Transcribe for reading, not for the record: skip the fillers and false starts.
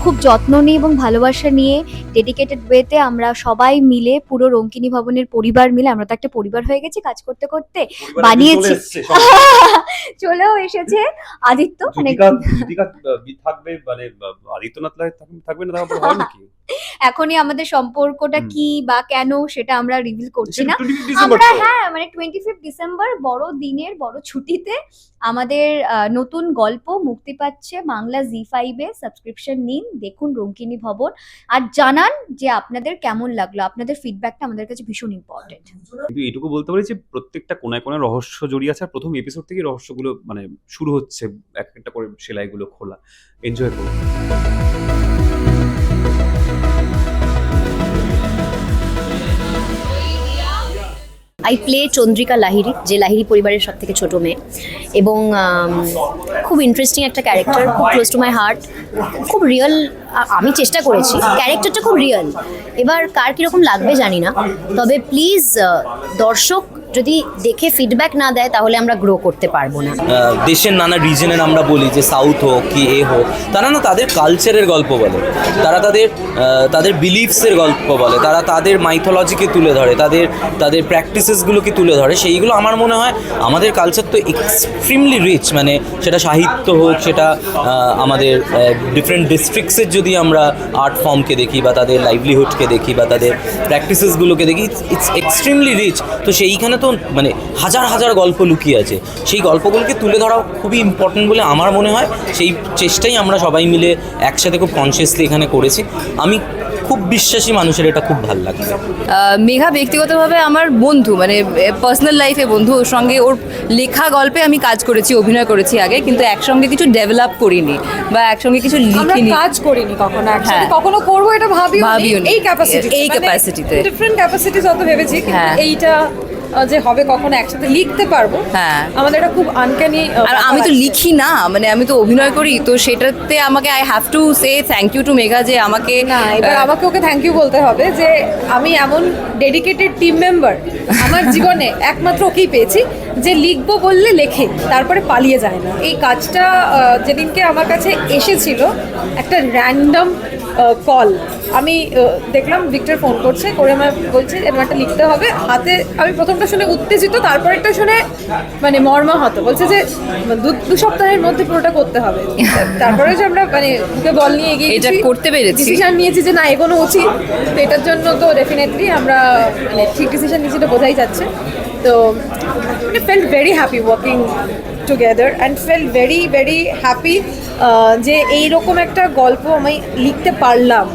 খুব যত্ন নিয়ে এবং ভালোবাসা নিয়ে ডেডিকেটেড ওয়েতে আমরা সবাই মিলে পুরো রঙ্কিনী ভবনের পরিবার মিলে, আমরা তো একটা পরিবার হয়ে গেছি কাজ করতে করতে, বানিয়েছি। চলেও এসেছে আদিত্য, মানে থাকবে, মানে আদিত্যনাথ থাকবে না, তারপর হয় নাকি? এখনই আমাদের সম্পর্কটা কি বা কেন সেটা আমরা রিভিল করছি না। আমরা মানে 25 ডিসেম্বর বড় দিনের বড় ছুটিতে আমাদের নতুন গল্প মুক্তি পাচ্ছে বাংলা জি5 এ। সাবস্ক্রিপশন নিন, দেখুন রঙ্কিনী ভবন, আর জানান যে আপনাদের কেমন লাগলো। আপনাদের ফিডব্যাকটা আমাদের কাছে ভীষণ ইম্পর্টেন্ট। কিন্তু এইটুকু বলতে পারি যে প্রত্যেকটা কোনায় কোনায় রহস্য জড়িয়ে আছে। প্রথম এপিসোড থেকে রহস্যগুলো মানে শুরু হচ্ছে, এক একটা করে সেলাইগুলো খোলা। এনজয় করুন। আই প্লে চন্দ্রিকা লাহিড়ী, যে লাহিড়ী পরিবারের সব থেকে ছোটো মেয়ে, এবং খুব ইন্টারেস্টিং একটা ক্যারেক্টার, খুব ক্লোজ টু মাই হার্ট, খুব রিয়েল। আমি চেষ্টা করেছি, ক্যারেক্টারটা খুব রিয়েল। এবার কার কীরকম লাগবে জানি না, তবে প্লিজ দর্শক যদি দেখে ফিডব্যাক না দেয় তাহলে আমরা গ্রো করতে পারবো না। দেশের নানা রিজনের আমরা বলি যে সাউথ হোক কি এ হোক, তারা না তাদের কালচারের গল্প বলে, তারা তাদের বিলিফসের গল্প বলে, তারা তাদের মাইথোলজিকে তুলে ধরে, তাদের প্র্যাকটিসেসগুলোকে তুলে ধরে। সেইগুলো আমার মনে হয়, আমাদের কালচার তো এক্সট্রিমলি রিচ, মানে সেটা সাহিত্য হোক, সেটা আমাদের ডিফারেন্ট ডিস্ট্রিক্টসের যদি আমরা আর্ট ফর্মকে দেখি বা তাদের লাইভলিহুডকে দেখি বা তাদের প্র্যাকটিসেসগুলোকে দেখি, ইটস এক্সট্রিমলি রিচ। তো সেইখানে তো মানে হাজার হাজার গল্প লুকিয়ে আছে, সেই গল্পগুলোকে তুলে ধরা খুবই ইম্পর্টেন্ট বলে আমার মনে হয়। সেই চেষ্টাই আমরা সবাই মিলে একসাথে খুব কনসিয়াসলি এখানে করেছি। আমি খুব বিশ্বাসী মানুষের এটা খুব ভালো লাগবে। মেঘা ব্যক্তিগতভাবে আমার বন্ধু, মানে পার্সোনাল লাইফে বন্ধু। ওর সঙ্গে ওর লেখা গল্পে আমি কাজ করেছি, অভিনয় করেছি আগে, কিন্তু একসঙ্গে কিছু ডেভেলপ করিনি বা একসঙ্গে কিছু লিখিনি, কাজ করিনি কখনো একসাথে। কখনো করবো এটা ভাবিও এই ক্যাপাসিটিতে ডিফারেন্ট ক্যাপাসিটিস অত ভেবেছি, এইটা যে হবে কখনো একসাথে লিখতে পারবো, হ্যাঁ আমাদের এটা খুব আনক্যানি। আর আমি তো লিখি না, মানে আমি তো অভিনয় করি, তো সেটাতে আমাকে I have to say thank you to Megha যে আমাকে এবার আমাকে ওকে থ্যাংক ইউ বলতে হবে যে আমি এমন ডেডিকেটেড টিম মেম্বার আমার জীবনে একমাত্র ওকেই পেয়েছি, যে লিখবো বললে লেখে, তারপরে পালিয়ে যায় না। এই কাজটা যেদিনকে আমার কাছে এসেছিল, একটা র্যান্ডম কল, আমি দেখলাম ভিক্টর ফোন করছে, করে আমার বলছে এরকম একটা লিখতে হবে হাতে। আমি প্রথমটা শুনে উত্তেজিত, তারপরেরটা শুনে মানে মর্মাহত, বলছে যে দু সপ্তাহের মধ্যে পুরোটা করতে হবে। তারপরে যে আমরা মানে বুকে বল নিয়ে এগিয়ে এটা করতে পেরেছি, ডিসিশন নিয়েছি যে না এগোনো উচিত। তো এটার জন্য তো ডেফিনেটলি আমরা মানে ঠিক ডিসিশন নিয়েছি, তো বোঝাই যাচ্ছে। তো মানে felt very happy working together and felt very very happy যে এইরকম একটা গল্প আমি লিখতে পারলাম।